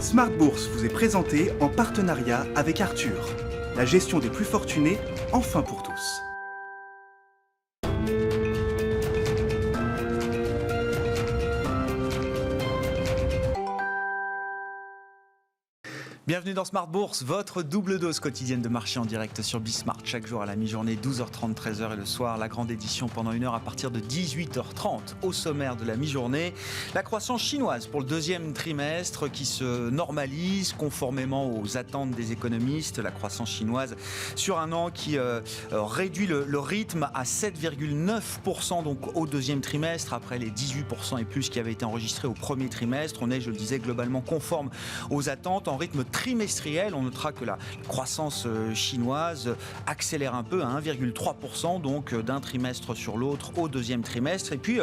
Smart Bourse vous est présenté en partenariat avec Arthur. La gestion des plus fortunés, enfin pour tous. Bienvenue dans Smart Bourse, votre double dose quotidienne de marché en direct sur Bismart. Chaque jour à la mi-journée, 12h30, 13h et le soir, la grande édition pendant 1 heure à partir de 18h30. Au sommaire de la mi-journée, la croissance chinoise pour le deuxième trimestre qui se normalise conformément aux attentes des économistes. La croissance chinoise sur un an qui réduit le rythme à 7,9% donc au deuxième trimestre après les 18% et plus qui avaient été enregistrés au premier trimestre. On est, je le disais, globalement conforme aux attentes en rythme trimestriel. On notera que la croissance chinoise accélère un peu à 1,3% donc d'un trimestre sur l'autre au deuxième trimestre. Et puis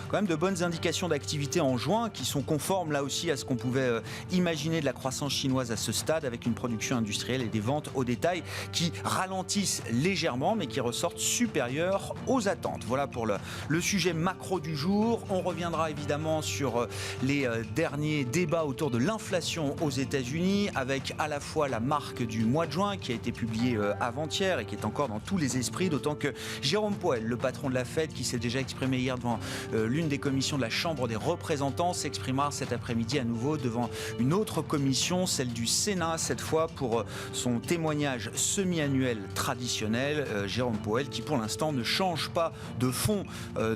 quand même de bonnes indications d'activité en juin qui sont conformes là aussi à ce qu'on pouvait imaginer de la croissance chinoise à ce stade, avec une production industrielle et des ventes au détail qui ralentissent légèrement mais qui ressortent supérieures aux attentes. Voilà pour le sujet macro du jour. On reviendra évidemment sur les derniers débats autour de l'inflation aux États-Unis, avec à la fois la marque du mois de juin qui a été publiée avant-hier et qui est encore dans tous les esprits, d'autant que Jérôme Powell, le patron de la Fed, qui s'est déjà exprimé hier devant l'une des commissions de la Chambre des représentants, s'exprimera cet après-midi à nouveau devant une autre commission, celle du Sénat, cette fois pour son témoignage semi-annuel traditionnel. Jérôme Powell qui pour l'instant ne change pas de fond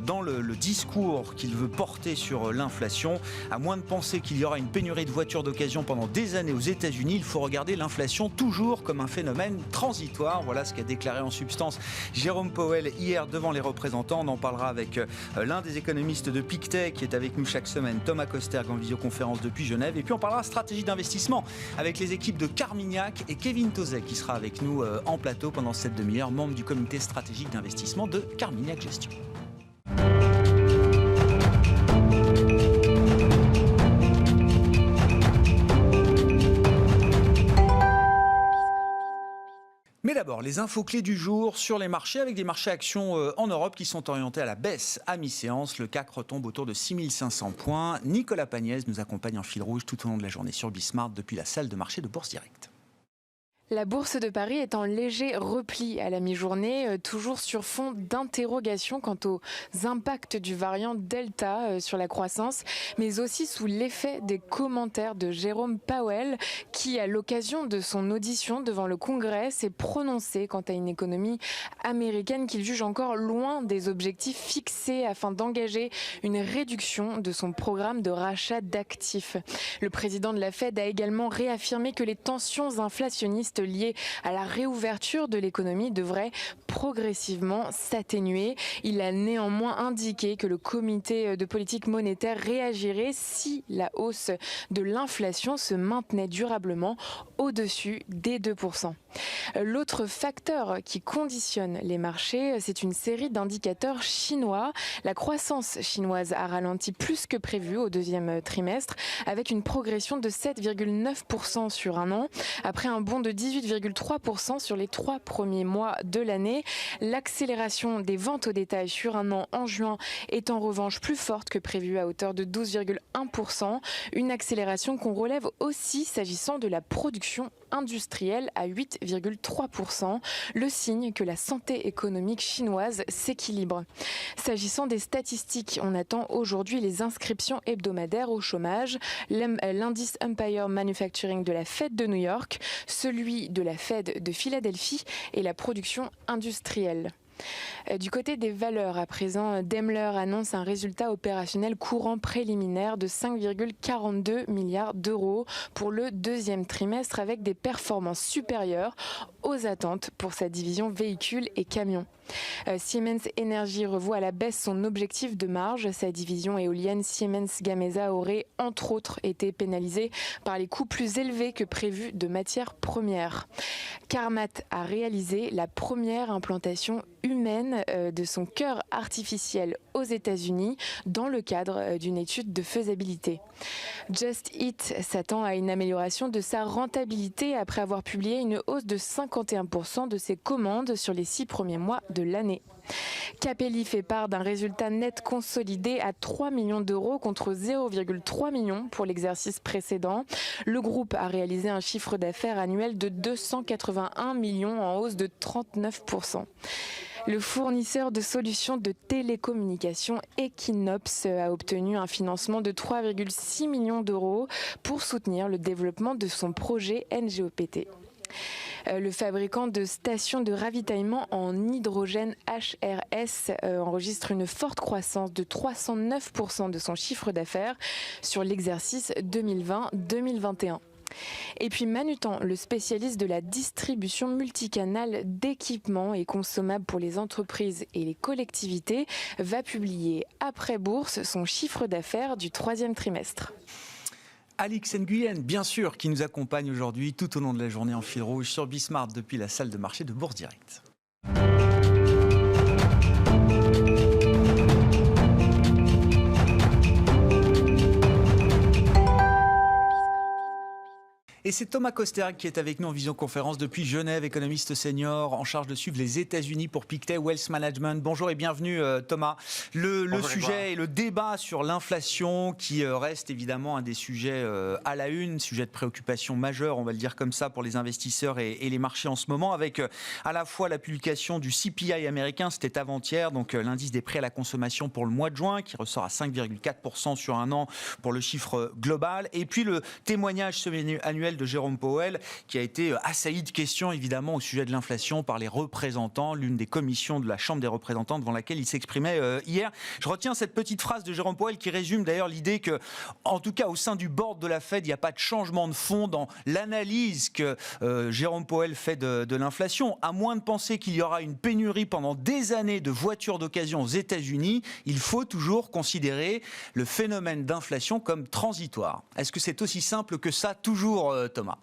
dans le discours qu'il veut porter sur l'inflation, à moins de penser qu'il y aura une pénurie de voitures d'occasion pendant des années aux États-Unis. Il faut regarder l'inflation toujours comme un phénomène transitoire. Voilà ce qu'a déclaré en substance Jérôme Powell hier devant les représentants. On en parlera avec l'un des économistes de Pictet qui est avec nous chaque semaine, Thomas Kosterg, en visioconférence depuis Genève. Et puis on parlera stratégie d'investissement avec les équipes de Carmignac et Kevin Tauzet qui sera avec nous en plateau pendant cette demi-heure, membre du comité stratégique d'investissement de Carmignac Gestion. Mais d'abord, les infos clés du jour sur les marchés, avec des marchés actions en Europe qui sont orientés à la baisse à mi-séance. Le CAC retombe autour de 6500 points. Nicolas Pagnès nous accompagne en fil rouge tout au long de la journée sur Bismart depuis la salle de marché de Bourse Directe. La bourse de Paris est en léger repli à la mi-journée, toujours sur fond d'interrogation quant aux impacts du variant Delta sur la croissance, mais aussi sous l'effet des commentaires de Jérôme Powell, qui, à l'occasion de son audition devant le Congrès, s'est prononcé quant à une économie américaine qu'il juge encore loin des objectifs fixés afin d'engager une réduction de son programme de rachat d'actifs. Le président de la Fed a également réaffirmé que les tensions inflationnistes liées à la réouverture de l'économie devraient progressivement s'atténuer. Il a néanmoins indiqué que le comité de politique monétaire réagirait si la hausse de l'inflation se maintenait durablement au-dessus des 2%. L'autre facteur qui conditionne les marchés, c'est une série d'indicateurs chinois. La croissance chinoise a ralenti plus que prévu au deuxième trimestre, avec une progression de 7,9% sur un an, après un bond de 18,3% sur les 3 premiers mois de l'année. L'accélération des ventes au détail sur un an en juin est en revanche plus forte que prévu à hauteur de 12,1%. Une accélération qu'on relève aussi s'agissant de la production industrielle à 8,3%, le signe que la santé économique chinoise s'équilibre. S'agissant des statistiques, on attend aujourd'hui les inscriptions hebdomadaires au chômage, l'indice Empire Manufacturing de la Fed de New York, celui de la Fed de Philadelphie et la production industrielle. Du côté des valeurs, à présent, Daimler annonce un résultat opérationnel courant préliminaire de 5,42 milliards d'euros pour le deuxième trimestre, avec des performances supérieures aux attentes pour sa division véhicules et camions. Siemens Energy revoit à la baisse son objectif de marge. Sa division éolienne Siemens Gamesa aurait entre autres été pénalisée par les coûts plus élevés que prévus de matières premières. Carmat a réalisé la première implantation humaine de son cœur artificiel aux États-Unis dans le cadre d'une étude de faisabilité. Just Eat s'attend à une amélioration de sa rentabilité après avoir publié une hausse de 51% de ses commandes sur les 6 premiers mois de l'année. Capelli fait part d'un résultat net consolidé à 3 millions d'euros contre 0,3 millions pour l'exercice précédent. Le groupe a réalisé un chiffre d'affaires annuel de 281 millions en hausse de 39%. Le fournisseur de solutions de télécommunications Equinox a obtenu un financement de 3,6 millions d'euros pour soutenir le développement de son projet NGOPT. Le fabricant de stations de ravitaillement en hydrogène HRS enregistre une forte croissance de 309% de son chiffre d'affaires sur l'exercice 2020-2021. Et puis Manutan, le spécialiste de la distribution multicanale d'équipements et consommables pour les entreprises et les collectivités, va publier après bourse son chiffre d'affaires du 3e trimestre. Alix Nguyen, bien sûr, qui nous accompagne aujourd'hui tout au long de la journée en fil rouge sur Bismart depuis la salle de marché de Bourse Direct. Et c'est Thomas Kosterg qui est avec nous en visioconférence depuis Genève, économiste senior en charge de suivre les États-Unis pour Pictet Wealth Management. Bonjour et bienvenue Thomas. Le sujet et le débat sur l'inflation qui reste évidemment un des sujets à la une, sujet de préoccupation majeure, on va le dire comme ça, pour les investisseurs et les marchés en ce moment, avec à la fois la publication du CPI américain, c'était avant-hier, donc l'indice des prix à la consommation pour le mois de juin, qui ressort à 5,4% sur un an pour le chiffre global, et puis le témoignage semi-annuel de Jérôme Powell, qui a été assailli de questions évidemment au sujet de l'inflation par les représentants, l'une des commissions de la Chambre des représentants devant laquelle il s'exprimait hier. Je retiens cette petite phrase de Jérôme Powell qui résume d'ailleurs l'idée que, en tout cas au sein du board de la Fed, il n'y a pas de changement de fond dans l'analyse que Jérôme Powell fait de l'inflation. À moins de penser qu'il y aura une pénurie pendant des années de voitures d'occasion aux États-Unis, il faut toujours considérer le phénomène d'inflation comme transitoire. Est-ce que c'est aussi simple que ça, toujours Thomas?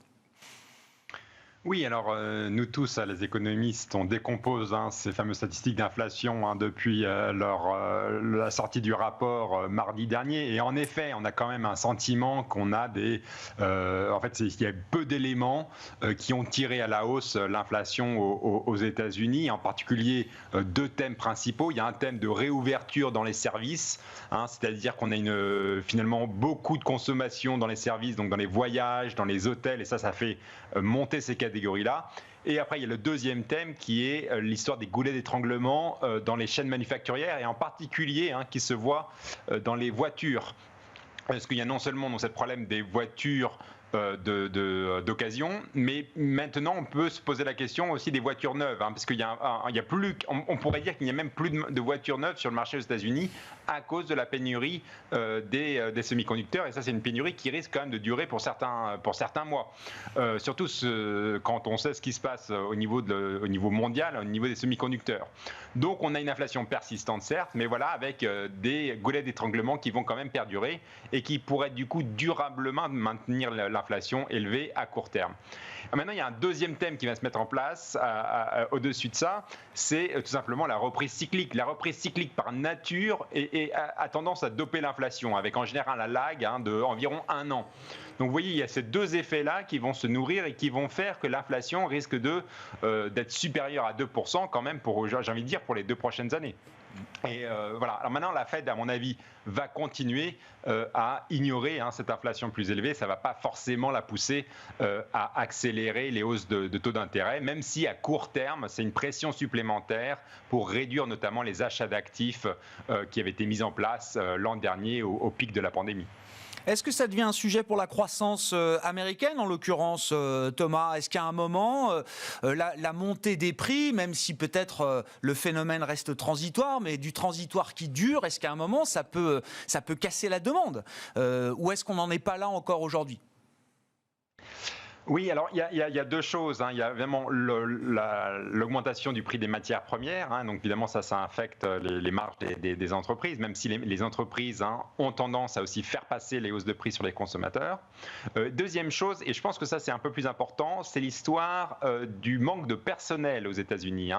Oui, alors nous tous, les économistes, on décompose ces fameuses statistiques d'inflation depuis la sortie du rapport mardi dernier. Et en effet, on a quand même un sentiment qu'on a en fait, il y a peu d'éléments qui ont tiré à la hausse l'inflation aux États-Unis, en particulier deux thèmes principaux. Il y a un thème de réouverture dans les services, c'est-à-dire qu'on a finalement beaucoup de consommation dans les services, donc dans les voyages, dans les hôtels, et ça fait monter ces catégories-là. Et après, il y a le deuxième thème qui est l'histoire des goulets d'étranglement dans les chaînes manufacturières et en particulier qui se voit dans les voitures. Parce qu'il y a non seulement ce problème des voitures d'occasion, mais maintenant on peut se poser la question aussi des voitures neuves, parce qu'il y a plus, on pourrait dire qu'il n'y a même plus de voitures neuves sur le marché aux États-Unis à cause de la pénurie des semi-conducteurs, et ça c'est une pénurie qui risque quand même de durer pour certains mois, surtout quand on sait ce qui se passe au niveau mondial, au niveau des semi-conducteurs. Donc on a une inflation persistante certes, mais voilà, avec des goulets d'étranglement qui vont quand même perdurer et qui pourraient du coup durablement maintenir l'inflation élevée à court terme. Maintenant, il y a un deuxième thème qui va se mettre en place au-dessus de ça, c'est tout simplement la reprise cyclique. La reprise cyclique par nature a tendance à doper l'inflation, avec en général un lag d'environ 1 an. Donc vous voyez, il y a ces deux effets-là qui vont se nourrir et qui vont faire que l'inflation risque d'être supérieure à 2% quand même, j'ai envie de dire, pour les 2 prochaines années. Et voilà. Alors maintenant, la Fed, à mon avis, va continuer à ignorer cette inflation plus élevée. Ça ne va pas forcément la pousser à accélérer les hausses de taux d'intérêt, même si à court terme, c'est une pression supplémentaire pour réduire notamment les achats d'actifs qui avaient été mis en place l'an dernier au pic de la pandémie. Est-ce que ça devient un sujet pour la croissance américaine, en l'occurrence, Thomas? Est-ce qu'à un moment, la montée des prix, même si peut-être le phénomène reste transitoire, mais du transitoire qui dure, est-ce qu'à un moment, ça peut casser la demande? Ou est-ce qu'on n'en est pas là encore aujourd'hui? Oui, alors il y a deux choses. Il y a vraiment l'augmentation du prix des matières premières. Donc évidemment, ça affecte les marges des entreprises, même si les entreprises ont tendance à aussi faire passer les hausses de prix sur les consommateurs. Deuxième chose, et je pense que ça c'est un peu plus important, c'est l'histoire du manque de personnel aux États-Unis.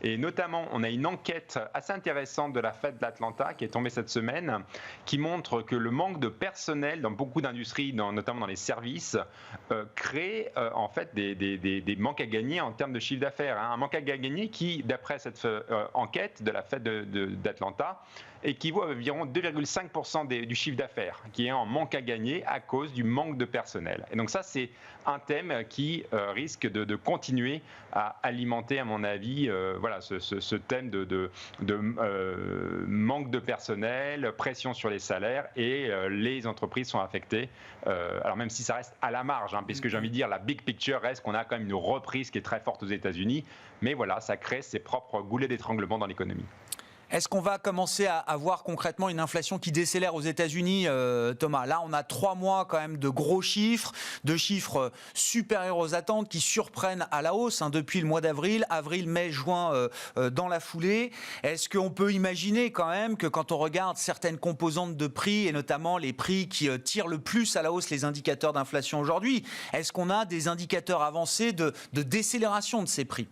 Et notamment, on a une enquête assez intéressante de la Fed d'Atlanta qui est tombée cette semaine, qui montre que le manque de personnel dans beaucoup d'industries, notamment dans les services, crée en fait des manques à gagner en termes de chiffre d'affaires. Un manque à gagner qui, d'après cette enquête de la Fed d'Atlanta, équivaut à environ 2,5% du chiffre d'affaires qui est en manque à gagner à cause du manque de personnel. Et donc ça, c'est un thème qui risque de continuer à alimenter, à mon avis, ce thème de manque de personnel, pression sur les salaires, et les entreprises sont affectées. Alors même si ça reste à la marge, puisque j'ai envie de dire, la big picture reste qu'on a quand même une reprise qui est très forte aux États-Unis, mais voilà, ça crée ses propres goulets d'étranglement dans l'économie. Est-ce qu'on va commencer à voir concrètement une inflation qui décélère aux États-Unis, Thomas? Là, on a 3 mois quand même de gros chiffres, de chiffres supérieurs aux attentes qui surprennent à la hausse depuis le mois d'avril, mai, juin dans la foulée. Est-ce qu'on peut imaginer quand même que quand on regarde certaines composantes de prix, et notamment les prix qui tirent le plus à la hausse les indicateurs d'inflation aujourd'hui, est-ce qu'on a des indicateurs avancés de décélération de ces prix?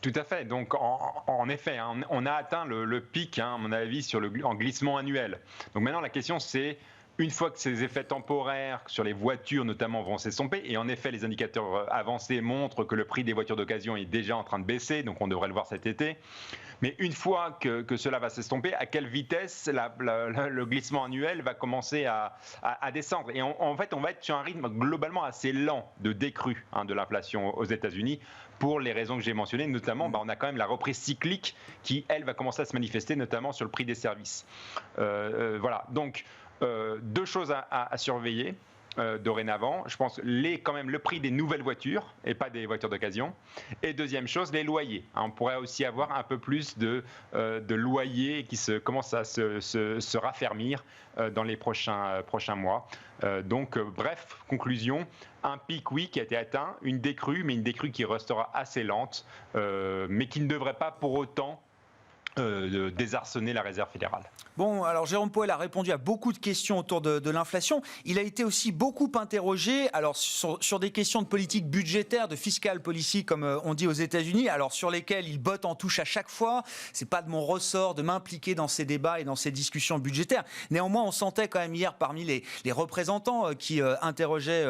Tout à fait. Donc, en effet, on a atteint le pic, à mon avis, en glissement annuel. Donc maintenant, la question, c'est, une fois que ces effets temporaires sur les voitures notamment vont s'estomper, et en effet les indicateurs avancés montrent que le prix des voitures d'occasion est déjà en train de baisser, donc on devrait le voir cet été, mais une fois que cela va s'estomper, à quelle vitesse le glissement annuel va commencer à descendre? Et en fait on va être sur un rythme globalement assez lent de décrue de l'inflation aux États-Unis, pour les raisons que j'ai mentionnées, notamment on a quand même la reprise cyclique qui, elle, va commencer à se manifester, notamment sur le prix des services. Voilà, donc deux choses à surveiller dorénavant. Je pense quand même le prix des nouvelles voitures et pas des voitures d'occasion. Et deuxième chose, les loyers. On pourrait aussi avoir un peu plus de loyers qui commencent à se raffermir dans les prochains mois. Donc, bref, conclusion, un pic, oui, qui a été atteint, une décrue, mais une décrue qui restera assez lente, mais qui ne devrait pas pour autant désarçonner la réserve fédérale. Bon, alors Jérôme Powell a répondu à beaucoup de questions autour de l'inflation. Il a été aussi beaucoup interrogé alors sur des questions de politique budgétaire, de fiscal policy, comme on dit aux États-Unis, alors sur lesquelles il botte en touche à chaque fois. C'est pas de mon ressort de m'impliquer dans ces débats et dans ces discussions budgétaires. Néanmoins, on sentait quand même hier parmi les représentants qui interrogeaient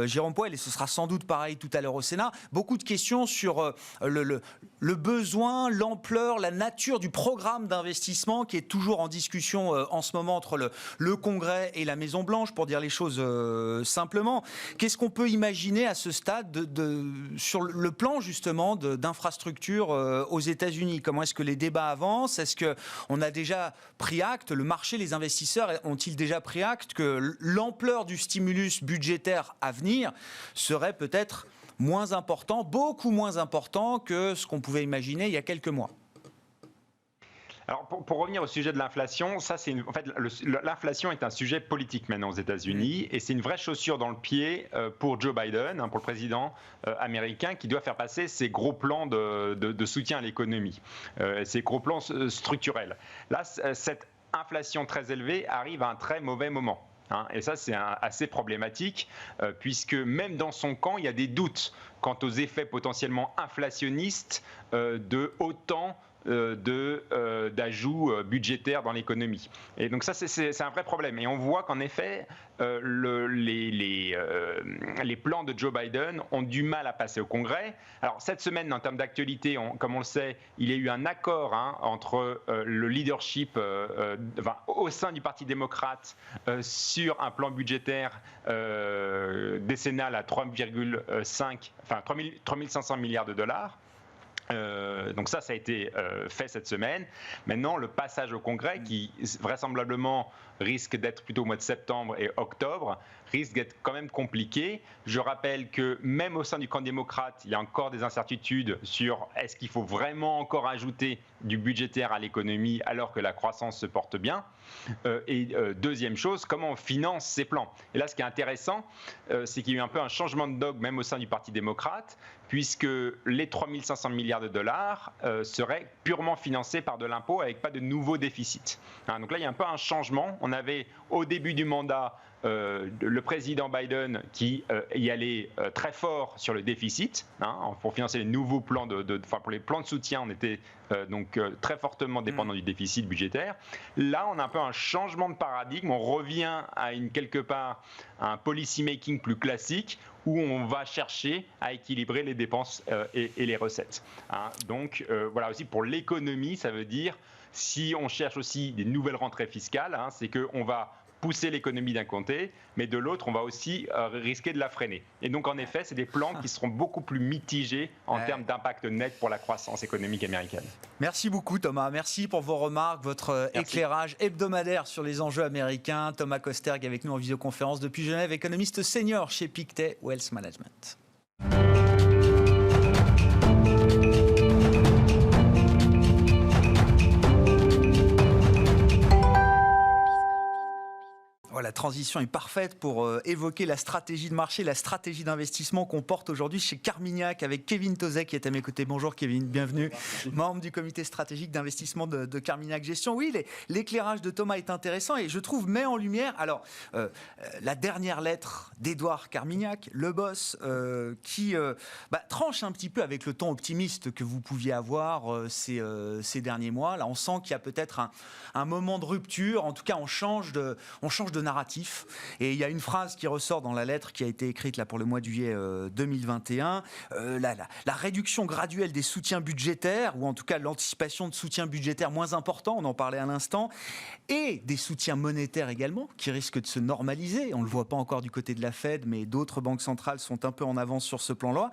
Jérôme Powell, et ce sera sans doute pareil tout à l'heure au Sénat, beaucoup de questions sur le besoin, l'ampleur, la nature du programme d'investissement qui est toujours en discussion en ce moment entre le Congrès et la Maison-Blanche, pour dire les choses simplement. Qu'est-ce qu'on peut imaginer à ce stade sur le plan justement d'infrastructures aux États-Unis? Comment est-ce que les débats avancent? Est-ce qu'on a déjà pris acte, le marché, les investisseurs ont-ils déjà pris acte que l'ampleur du stimulus budgétaire à venir serait peut-être moins important, beaucoup moins important que ce qu'on pouvait imaginer il y a quelques mois? Alors pour revenir au sujet de l'inflation, en fait, l'inflation est un sujet politique maintenant aux États-Unis, et c'est une vraie chaussure dans le pied pour Joe Biden, pour le président américain, qui doit faire passer ses gros plans de soutien à l'économie, ses gros plans structurels. Là, cette inflation très élevée arrive à un très mauvais moment. Et ça, c'est assez problématique, puisque même dans son camp, il y a des doutes quant aux effets potentiellement inflationnistes de autant d'ajouts budgétaires dans l'économie. Et donc ça, c'est un vrai problème. Et on voit qu'en effet, les plans de Joe Biden ont du mal à passer au Congrès. Alors cette semaine, en termes d'actualité, comme on le sait, il y a eu un accord entre le leadership au sein du Parti démocrate sur un plan budgétaire décennal à 3,5, enfin 3 500 milliards de dollars. Donc ça a été fait cette semaine. Maintenant, le passage au Congrès, qui vraisemblablement risque d'être plutôt au mois de septembre et octobre, risque d'être quand même compliqué. Je rappelle que même au sein du camp démocrate, il y a encore des incertitudes sur est-ce qu'il faut vraiment encore ajouter du budgétaire à l'économie alors que la croissance se porte bien. Deuxième chose, comment on finance ces plans. Et là, ce qui est intéressant, c'est qu'il y a eu un peu un changement de dogme même au sein du Parti démocrate, puisque les 3 500 milliards de dollars seraient purement financés par de l'impôt avec pas de nouveau déficit. Donc là, il y a un peu un changement. On avait au début du mandat le président Biden qui y allait très fort sur le déficit pour financer les nouveaux plans pour les plans de soutien. On était très fortement dépendant du déficit budgétaire. Là, on a un peu un changement de paradigme. On revient à quelque part à un policy making plus classique où on va chercher à équilibrer les dépenses et les recettes. Donc voilà, aussi pour l'économie, ça veut dire si on cherche aussi des nouvelles rentrées fiscales, c'est qu'on va pousser l'économie d'un côté, mais de l'autre, on va aussi risquer de la freiner. Et donc, en effet, c'est des plans qui seront beaucoup plus mitigés en termes d'impact net pour la croissance économique américaine. Merci beaucoup, Thomas. Merci pour vos remarques, votre éclairage hebdomadaire sur les enjeux américains. Thomas Kosterg avec nous en visioconférence depuis Genève, économiste senior chez Pictet Wealth Management. La transition est parfaite pour évoquer la stratégie de marché, la stratégie d'investissement qu'on porte aujourd'hui chez Carmignac avec Kevin Tozek qui est à mes côtés. Bonjour Kevin, bienvenue. Membre du comité stratégique d'investissement de Carmignac Gestion. Oui, l'éclairage de Thomas est intéressant et je trouve met en lumière la dernière lettre d'Édouard Carmignac, le boss, qui tranche un petit peu avec le ton optimiste que vous pouviez avoir ces derniers mois. Là, on sent qu'il y a peut-être un moment de rupture. En tout cas, on change de narratif. Et il y a une phrase qui ressort dans la lettre qui a été écrite là pour le mois de juillet 2021. La réduction graduelle des soutiens budgétaires, ou en tout cas l'anticipation de soutiens budgétaires moins importants, on en parlait à l'instant, et des soutiens monétaires également, qui risquent de se normaliser. On ne le voit pas encore du côté de la Fed, mais d'autres banques centrales sont un peu en avance sur ce plan-là,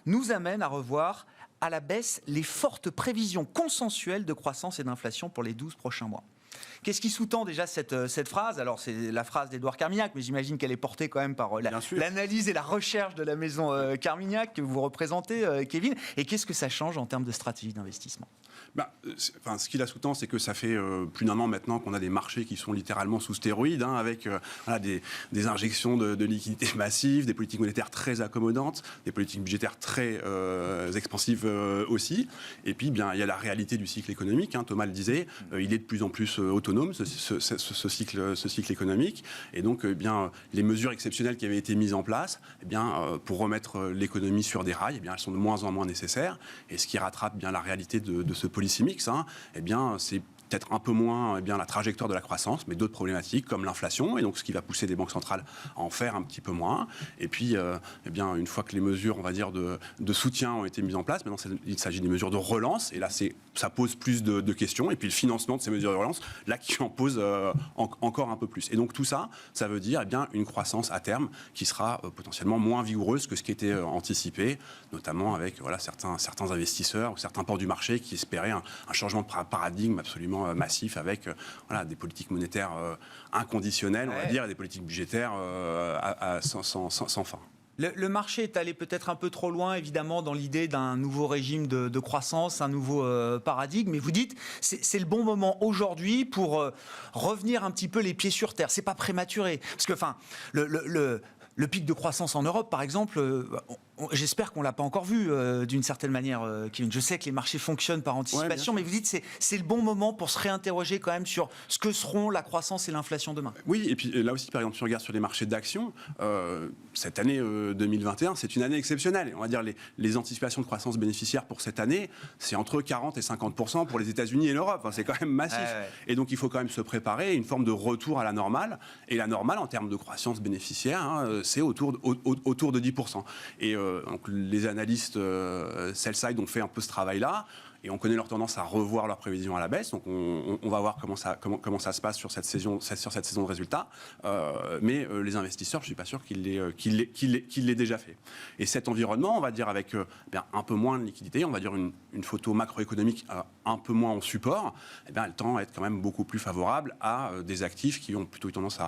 nous amène à revoir à la baisse les fortes prévisions consensuelles de croissance et d'inflation pour les 12 prochains mois. Qu'est-ce qui sous-tend déjà cette phrase ? Alors, c'est la phrase d'Édouard Carmignac, mais j'imagine qu'elle est portée quand même par l'analyse et la recherche de la maison Carmignac que vous représentez, Kevin. Et qu'est-ce que ça change en termes de stratégie d'investissement ? Ce qui la sous-tend, c'est que ça fait plus d'un an maintenant qu'on a des marchés qui sont littéralement sous stéroïdes, avec des injections de liquidités massives, des politiques monétaires très accommodantes, des politiques budgétaires très expansives aussi. Et puis, il y a la réalité du cycle économique. Thomas le disait, il est de plus en plus autonome, ce cycle économique. Et donc, les mesures exceptionnelles qui avaient été mises en place, pour remettre l'économie sur des rails, elles sont de moins en moins nécessaires. Et ce qui rattrape la réalité de ce policy mix, c'est peut-être un peu moins la trajectoire de la croissance, mais d'autres problématiques comme l'inflation, et donc ce qui va pousser les banques centrales à en faire un petit peu moins. Et puis, une fois que les mesures, on va dire, de soutien ont été mises en place, maintenant il s'agit des mesures de relance, et là ça pose plus de questions. Et puis le financement de ces mesures de relance, là qui en pose encore un peu plus. Et donc tout ça, ça veut dire une croissance à terme qui sera potentiellement moins vigoureuse que ce qui était anticipé, notamment avec certains investisseurs ou certains ports du marché qui espéraient un changement de paradigme absolument massif avec des politiques monétaires inconditionnelles, on va dire, et des politiques budgétaires sans fin. Le marché est allé peut-être un peu trop loin, évidemment, dans l'idée d'un nouveau régime de croissance, un nouveau paradigme. Mais vous dites, c'est le bon moment aujourd'hui pour revenir un petit peu les pieds sur terre. C'est pas prématuré. Parce que, le pic de croissance en Europe, par exemple, j'espère qu'on ne l'a pas encore vu d'une certaine manière, Kevin. Je sais que les marchés fonctionnent par anticipation, mais vous dites que c'est le bon moment pour se réinterroger quand même sur ce que seront la croissance et l'inflation demain. Oui, et puis là aussi, par exemple, si on regarde sur les marchés d'actions, cette année 2021, c'est une année exceptionnelle. On va dire les anticipations de croissance bénéficiaire pour cette année, c'est entre 40 et 50% pour les États-Unis et l'Europe. C'est quand même massif. Et donc, il faut quand même se préparer à une forme de retour à la normale. Et la normale, en termes de croissance bénéficiaire, c'est autour de 10%. Et donc les analystes sell-side ont fait un peu ce travail-là. et on connaît leur tendance à revoir leurs prévisions à la baisse. Donc on va voir comment ça se passe sur cette saison de résultats. Mais les investisseurs, je ne suis pas sûr qu'il l'ait déjà fait. Et cet environnement, on va dire avec un peu moins de liquidité, on va dire une photo macroéconomique un peu moins en support, elle tend à être quand même beaucoup plus favorable à des actifs qui ont plutôt eu tendance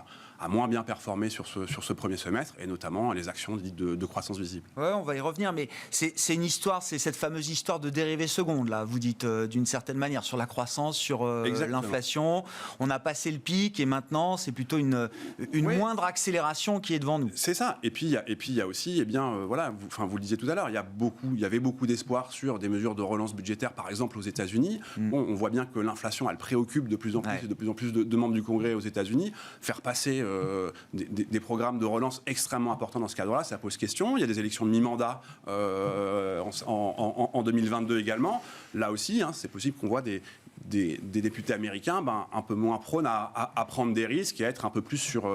à moins bien performer sur ce premier semestre, et notamment les actions dites de croissance visible. Ouais, on va y revenir, mais c'est une histoire, c'est cette fameuse histoire de dérivés secondes, là, vous dites d'une certaine manière, sur la croissance, sur l'inflation. On a passé le pic et maintenant, c'est plutôt une moindre accélération qui est devant nous. C'est ça. Et puis il y a aussi, vous le disiez tout à l'heure, il y avait beaucoup d'espoir sur des mesures de relance budgétaire, par exemple aux États-Unis. Bon, on voit bien que l'inflation, elle préoccupe de plus en plus, et de plus en plus de membres du Congrès aux États-Unis. Faire passer des programmes de relance extrêmement importants dans ce cadre-là, ça pose question. Il y a des élections de mi-mandat en 2022 également. Là aussi, c'est possible qu'on voit des députés américains un peu moins prônes à prendre des risques et à être un peu plus sur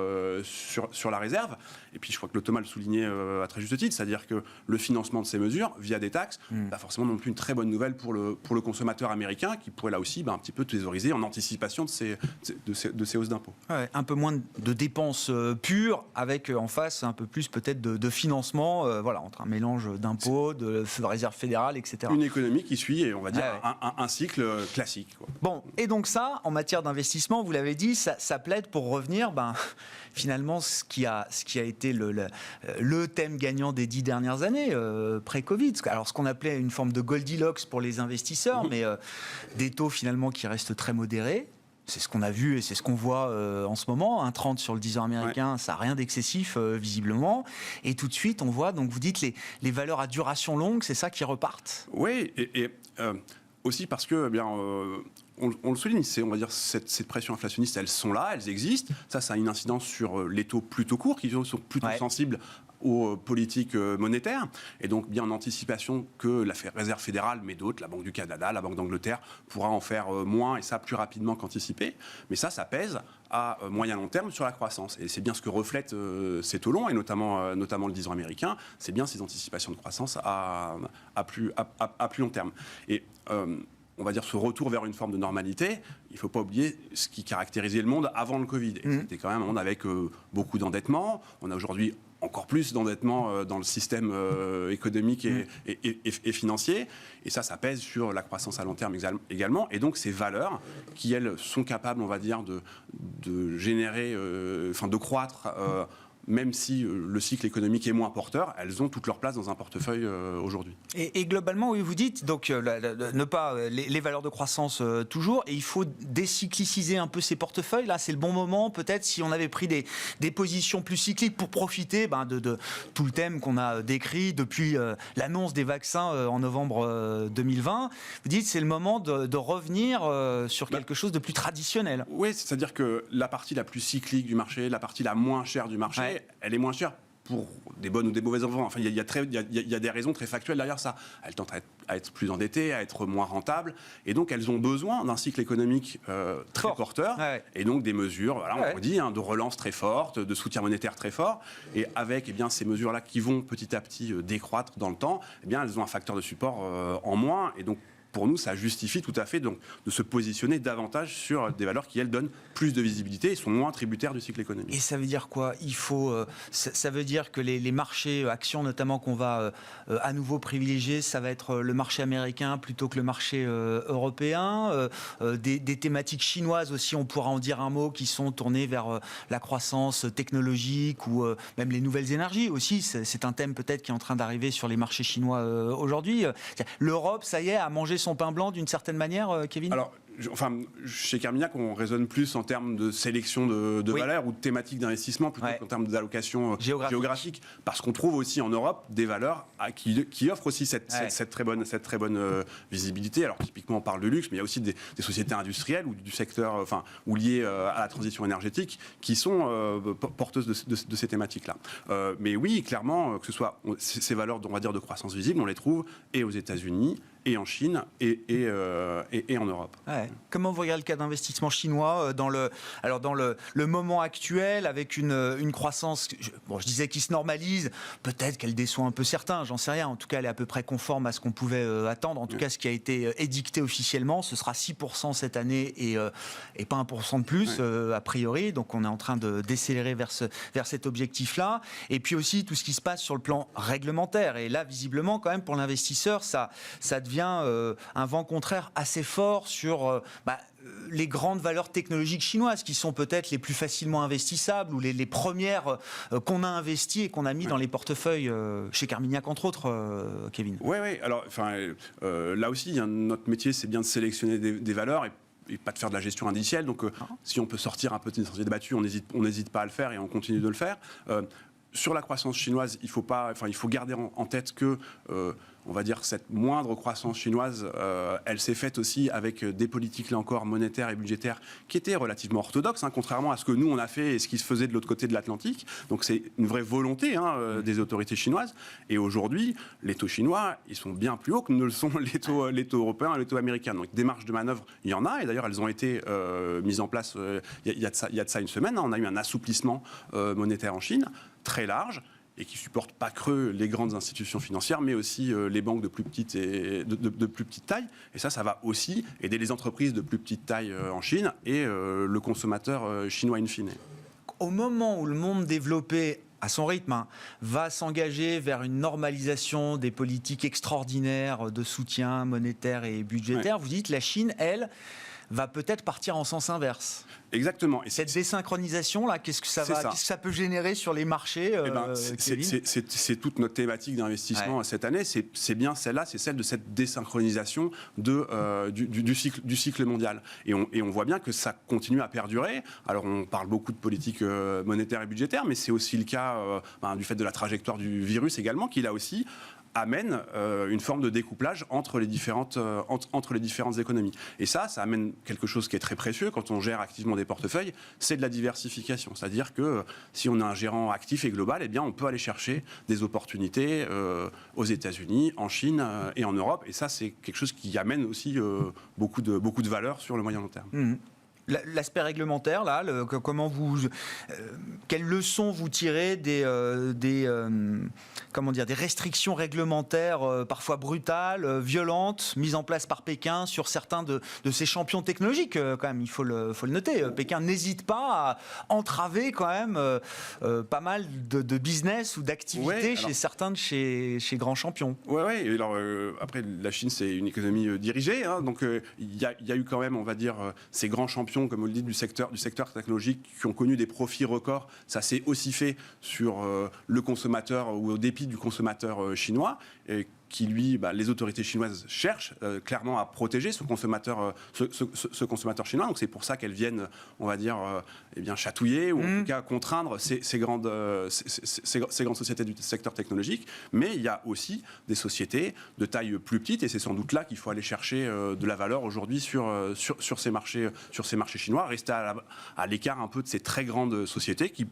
la réserve. Et puis je crois que Thomas le soulignait à très juste titre, c'est-à-dire que le financement de ces mesures via des taxes, pas forcément non plus une très bonne nouvelle pour le consommateur américain, qui pourrait là aussi un petit peu thésauriser en anticipation de ces hausses d'impôts. Ouais, un peu moins de dépenses pures, avec en face un peu plus peut-être de financement, entre un mélange d'impôts, de réserve fédérale, etc. Une économie qui suit, on va dire, un cycle classique, quoi. Bon, et donc ça, en matière d'investissement, vous l'avez dit, ça plaide pour revenir, finalement, ce qui a été le thème gagnant des 10 dernières années, pré-Covid. Alors, ce qu'on appelait une forme de Goldilocks pour les investisseurs, mais des taux finalement qui restent très modérés. C'est ce qu'on a vu et c'est ce qu'on voit en ce moment. 1,30 sur le 10 ans américain, ça n'a rien d'excessif, visiblement. Et tout de suite, on voit, donc vous dites, les valeurs à duration longue, c'est ça qui repartent. Oui, et aussi parce que, on le souligne, on va dire, cette pression inflationniste, elles sont là, elles existent. Ça a une incidence sur les taux plutôt courts, qui sont plutôt sensibles aux politiques monétaires, et donc bien en anticipation que la Réserve fédérale, mais d'autres, la Banque du Canada, la Banque d'Angleterre, pourra en faire moins, et ça plus rapidement qu'anticipé. Mais ça pèse à moyen long terme sur la croissance. Et c'est bien ce que reflètent ces taux longs, et notamment le 10 ans américain, c'est bien ces anticipations de croissance à plus long terme. Et on va dire ce retour vers une forme de normalité, il ne faut pas oublier ce qui caractérisait le monde avant le Covid. Et c'était quand même un monde avec beaucoup d'endettement. On a aujourd'hui encore plus d'endettement dans le système économique et financier. Et ça pèse sur la croissance à long terme également. Et donc ces valeurs qui, elles, sont capables, on va dire, de générer, de croître, même si le cycle économique est moins porteur, elles ont toute leur place dans un portefeuille aujourd'hui. Et globalement, oui, vous dites, donc ne pas les valeurs de croissance toujours, et il faut décycliciser un peu ces portefeuilles. Là, c'est le bon moment, peut-être, si on avait pris des positions plus cycliques pour profiter de tout le thème qu'on a décrit depuis l'annonce des vaccins en novembre 2020. Vous dites, c'est le moment de revenir sur quelque chose de plus traditionnel. Oui, c'est-à-dire que la partie la plus cyclique du marché, la partie la moins chère du marché, elle est moins chère pour des bonnes ou des mauvaises raisons. Enfin, il y a des raisons très factuelles derrière ça. Elles tentent à être plus endettées, à être moins rentables, et donc elles ont besoin d'un cycle économique très porteur, et donc des mesures, on dit, de relance très forte, de soutien monétaire très fort, et avec ces mesures-là qui vont petit à petit décroître dans le temps, elles ont un facteur de support en moins, et donc pour nous, ça justifie tout à fait donc, de se positionner davantage sur des valeurs qui, elles, donnent plus de visibilité et sont moins tributaires du cycle économique. Et ça veut dire quoi ? Ça veut dire que les marchés actions, notamment, qu'on va à nouveau privilégier, ça va être le marché américain plutôt que le marché européen. Des thématiques chinoises aussi, on pourra en dire un mot, qui sont tournées vers la croissance technologique ou même les nouvelles énergies aussi. C'est un thème peut-être qui est en train d'arriver sur les marchés chinois aujourd'hui. L'Europe, ça y est, a mangé son pain blanc d'une certaine manière, Kevin ? Alors, chez Carmignac, on raisonne plus en termes de sélection de valeurs ou de thématiques d'investissement plutôt qu'en termes d'allocation géographique. Parce qu'on trouve aussi en Europe des valeurs qui offrent aussi cette très bonne visibilité. Alors, typiquement, on parle de luxe, mais il y a aussi des sociétés industrielles ou du secteur, ou liées à la transition énergétique qui sont porteuses de ces thématiques-là. Mais oui, clairement, que ce soit ces valeurs, on va dire, de croissance visible, on les trouve et aux États-Unis et en Chine et en Europe. Ouais. Comment vous regardez le cas d'investissement chinois dans le moment actuel, avec une croissance, je disais qui se normalise, peut-être qu'elle déçoit un peu certains, j'en sais rien, en tout cas elle est à peu près conforme à ce qu'on pouvait attendre, en tout cas ce qui a été édicté officiellement, ce sera 6% cette année et pas 1% de plus a priori, donc on est en train de décélérer vers cet objectif-là, et puis aussi tout ce qui se passe sur le plan réglementaire, et là visiblement quand même pour l'investisseur ça devient un vent contraire assez fort sur les grandes valeurs technologiques chinoises qui sont peut-être les plus facilement investissables ou les premières qu'on a investies et qu'on a mis dans les portefeuilles chez Carmignac entre autres, Kevin. Oui, alors là aussi notre métier c'est bien de sélectionner des valeurs et pas de faire de la gestion indicielle, donc si on peut sortir un peu des sentiers débattus, on n'hésite pas à le faire et on continue de le faire. Sur la croissance chinoise, il faut garder en tête que on va dire cette moindre croissance chinoise, elle s'est faite aussi avec des politiques, là encore, monétaires et budgétaires qui étaient relativement orthodoxes, contrairement à ce que nous, on a fait et ce qui se faisait de l'autre côté de l'Atlantique. Donc c'est une vraie volonté des autorités chinoises. Et aujourd'hui, les taux chinois, ils sont bien plus hauts que ne le sont les taux européens et les taux américains. Donc des marges de manœuvre, il y en a. Et d'ailleurs, elles ont été mises en place il y a de ça une semaine. On a eu un assouplissement monétaire en Chine, très large, et qui ne supporte pas creux les grandes institutions financières, mais aussi les banques de plus petite taille. Et ça va aussi aider les entreprises de plus petite taille en Chine et le consommateur chinois in fine. Au moment où le monde développé à son rythme, va s'engager vers une normalisation des politiques extraordinaires de soutien monétaire et budgétaire, vous dites la Chine, elle, va peut-être partir en sens inverse. Exactement. Et cette désynchronisation-là, qu'est-ce que ça peut générer sur les marchés c'est toute notre thématique d'investissement cette année. C'est bien celle-là, c'est celle de cette désynchronisation du cycle mondial. Et on voit bien que ça continue à perdurer. Alors on parle beaucoup de politique monétaire et budgétaire, mais c'est aussi le cas du fait de la trajectoire du virus également, qui là aussi amène une forme de découplage entre les différentes économies. Et ça amène quelque chose qui est très précieux quand on gère activement des portefeuilles, c'est de la diversification. C'est-à-dire que si on a un gérant actif et global, eh bien on peut aller chercher des opportunités aux États-Unis, en Chine et en Europe. Et ça, c'est quelque chose qui amène aussi beaucoup de valeur sur le moyen long terme. Mmh. L'aspect réglementaire, là, quelles leçons vous tirez des restrictions réglementaires parfois brutales, violentes, mises en place par Pékin sur certains de ces champions technologiques, quand même, il faut le noter. Pékin n'hésite pas à entraver quand même pas mal de business ou d'activités chez certains de ces grands champions. Oui. Alors, après, la Chine, c'est une économie dirigée, donc il y a eu quand même, on va dire, ces grands champions, comme vous le dites, du secteur technologique qui ont connu des profits records. Ça s'est aussi fait sur le consommateur ou au dépit du consommateur chinois, et qui, lui, les autorités chinoises cherchent clairement à protéger ce consommateur chinois. Donc c'est pour ça qu'elles viennent, on va dire, chatouiller ou en tout cas contraindre ces grandes sociétés du secteur technologique. Mais il y a aussi des sociétés de taille plus petite, et c'est sans doute là qu'il faut aller chercher de la valeur aujourd'hui sur ces marchés chinois, rester à l'écart un peu de ces très grandes sociétés qui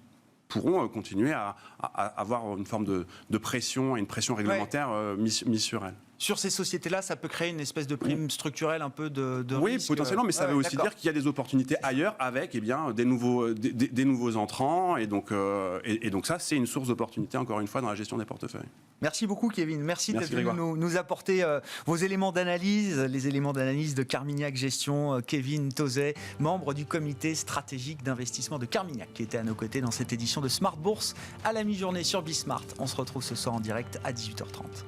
pourront continuer à avoir une forme de pression et une pression réglementaire mise sur elles. Sur ces sociétés-là, ça peut créer une espèce de prime structurelle un peu de oui, risque. Potentiellement, mais ça veut aussi dire qu'il y a des opportunités ailleurs avec des nouveaux entrants. Et donc ça, c'est une source d'opportunité, encore une fois, dans la gestion des portefeuilles. Merci beaucoup, Kevin. Merci d'être venu nous apporter vos éléments d'analyse, les éléments d'analyse de Carmignac Gestion. Kevin Tauzet, membre du comité stratégique d'investissement de Carmignac, qui était à nos côtés dans cette édition de Smart Bourse à la mi-journée sur Bismart. On se retrouve ce soir en direct à 18h30.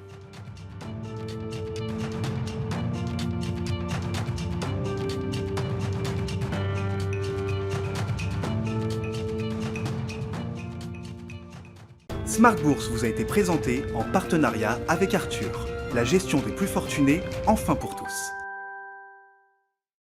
Smart Bourse vous a été présenté en partenariat avec Arthur, la gestion des plus fortunés, enfin pour tous.